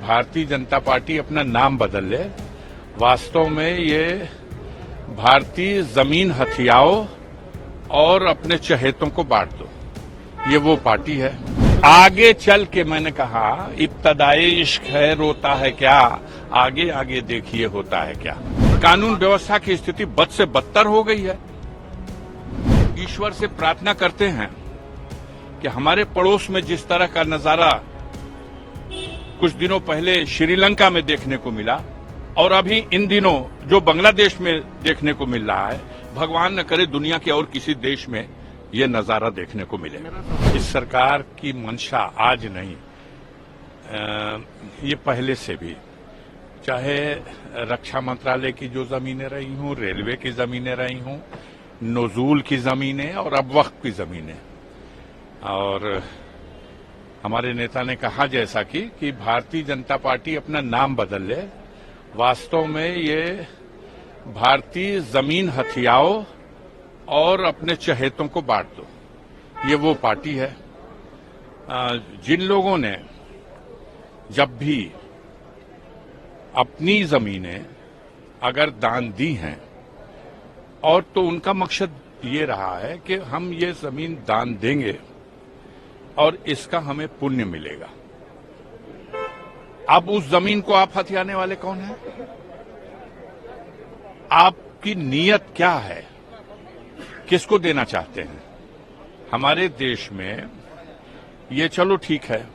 Bharatiya Janata party अपना नाम बदल ले। वास्तव में ये भारतीय जमीन हथियाओ और अपने चहेतों को बांट दो, ये वो पार्टी है। आगे चल के मैंने कहा इब्तदाए इश्क है रोता है क्या, आगे आगे देखिए होता है क्या। कानून व्यवस्था की स्थिति बद से बदतर हो गई है। ईश्वर से प्रार्थना करते हैं कि हमारे पड़ोस में जिस तरह का नजारा कुछ दिनों पहले श्रीलंका में देखने को मिला और अभी इन दिनों जो बांग्लादेश में देखने को मिल रहा है, भगवान न करे दुनिया के और किसी देश में ये नजारा देखने को मिले। इस सरकार की मंशा आज नहीं, ये पहले से भी, चाहे रक्षा मंत्रालय की जो जमीनें रही हूं, रेलवे की जमीनें रही हूं, नजूल की जमीनें और अब वक्फ की जमीनें। और हमारे नेता ने कहा जैसा कि भारतीय जनता पार्टी अपना नाम बदल ले। वास्तव में ये भारतीय जमीन हथियाओ और अपने चहेतों को बांट दो, ये वो पार्टी है। जिन लोगों ने जब भी अपनी जमीनें अगर दान दी हैं और तो उनका मकसद ये रहा है कि हम ये जमीन दान देंगे और इसका हमें पुण्य मिलेगा। अब उस जमीन को आप हथियाने वाले कौन हैं? आपकी नीयत क्या है? किसको देना चाहते हैं? हमारे देश में ये चलो ठीक है,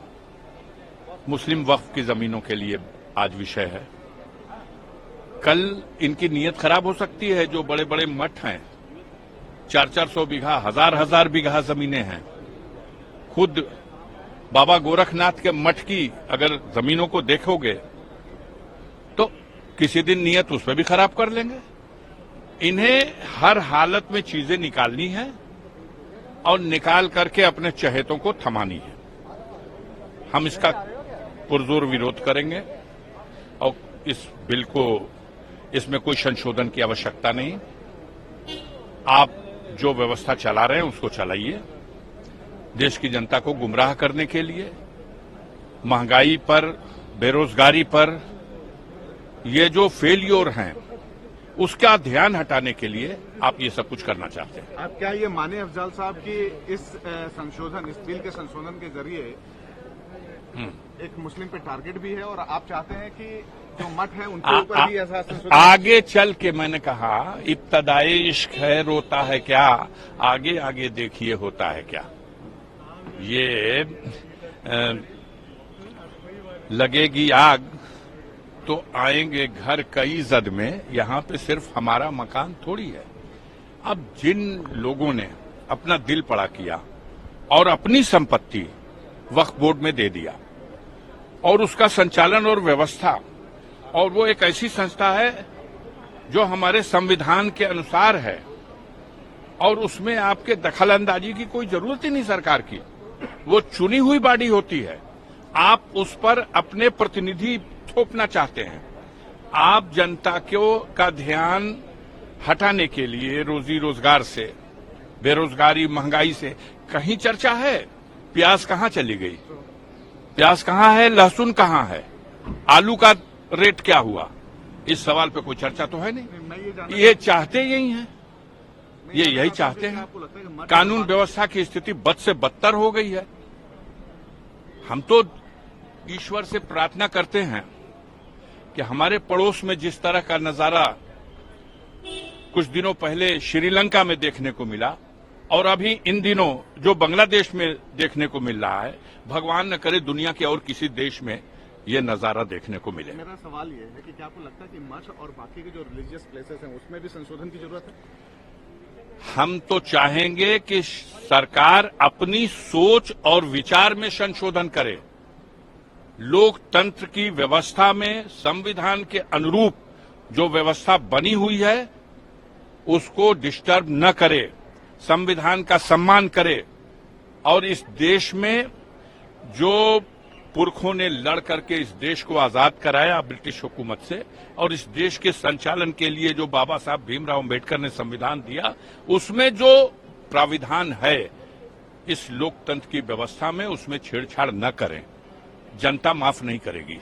मुस्लिम वक्फ की जमीनों के लिए आज विषय है। कल इनकी नीयत खराब हो सकती है। जो बड़े बड़े मठ हैं, 400-400 बीघा, हजार बीघा जमीनें हैं। खुद बाबा गोरखनाथ के मठ की अगर जमीनों को देखोगे तो किसी दिन नीयत उस पर भी खराब कर लेंगे। इन्हें हर हालत में चीजें निकालनी है और निकाल करके अपने चहेतों को थमानी है। हम इसका पुरजोर विरोध करेंगे और इस बिल को, इसमें कोई संशोधन की आवश्यकता नहीं। आप जो व्यवस्था चला रहे हैं उसको चलाइए। देश की जनता को गुमराह करने के लिए, महंगाई पर, बेरोजगारी पर ये जो फेलियर हैं उसका ध्यान हटाने के लिए आप ये सब कुछ करना चाहते हैं। आप क्या ये माने अफजल साहब कि इस संशोधन, इस बिल के संशोधन के जरिए एक मुस्लिम पे टारगेट भी है और आप चाहते हैं कि जो मठ है उनके ऊपर भी ऐसा संशोधन? आगे चल के मैंने कहा इब्तदाए इश्क है रोता है क्या, आगे आगे देखिए होता है क्या। ये लगेगी आग तो आएंगे घर कई जद में, यहां पे सिर्फ हमारा मकान थोड़ी है। अब जिन लोगों ने अपना दिल पड़ा किया और अपनी संपत्ति वक्फ बोर्ड में दे दिया और उसका संचालन और व्यवस्था, और वो एक ऐसी संस्था है जो हमारे संविधान के अनुसार है और उसमें आपके दखलंदाजी की कोई जरूरत ही नहीं सरकार की। वो चुनी हुई बॉडी होती है। आप उस पर अपने प्रतिनिधि थोपना चाहते हैं। आप जनता का ध्यान हटाने के लिए रोजी रोजगार से, बेरोजगारी, महंगाई से कहीं चर्चा है? प्याज कहां चली गई? प्याज कहां है? लहसुन कहां है? आलू का रेट क्या हुआ? इस सवाल पे कोई चर्चा तो है नहीं। ये चाहते यही हैं, ये यही चाहते हैं। कानून व्यवस्था की स्थिति बद से बदतर हो गई है। हम तो ईश्वर से प्रार्थना करते हैं कि हमारे पड़ोस में जिस तरह का नजारा कुछ दिनों पहले श्रीलंका में देखने को मिला और अभी इन दिनों जो बांग्लादेश में देखने को मिल रहा है, भगवान न करे दुनिया के और किसी देश में ये नजारा देखने को मिले। मेरा सवाल ये है कि क्या आपको लगता है कि मठ और बाकी के जो रिलीजियस प्लेसेस हैं उसमें भी संशोधन की जरूरत है? हम तो चाहेंगे कि सरकार अपनी सोच और विचार में संशोधन करे। लोकतंत्र की व्यवस्था में संविधान के अनुरूप जो व्यवस्था बनी हुई है उसको डिस्टर्ब न करे, संविधान का सम्मान करे और इस देश में जो पुरखों ने लड़ करके इस देश को आजाद कराया ब्रिटिश हुकूमत से, और इस देश के संचालन के लिए जो बाबा साहब भीमराव अम्बेडकर ने संविधान दिया, उसमें जो प्राविधान है इस लोकतंत्र की व्यवस्था में, उसमें छेड़छाड़ न करें। जनता माफ नहीं करेगी।